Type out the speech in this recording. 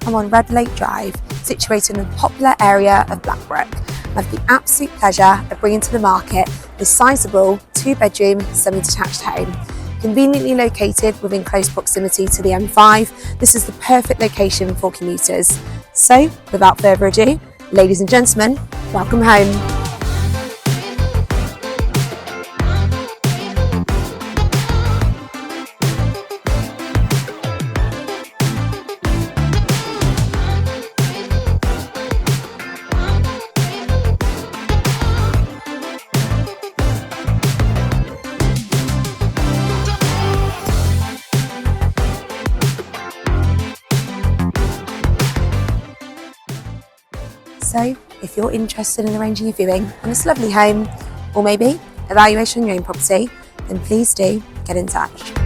come on Redlake Drive, situated in the popular area of Blackbrook. I have the absolute pleasure of bringing to the market this sizable 2-bedroom semi-detached home. Conveniently located within close proximity to the M5, this is the perfect location for commuters. So, without further ado, ladies and gentlemen, welcome home. So, if you're interested in arranging a viewing on this lovely home, or maybe evaluation on your own property, then please do get in touch.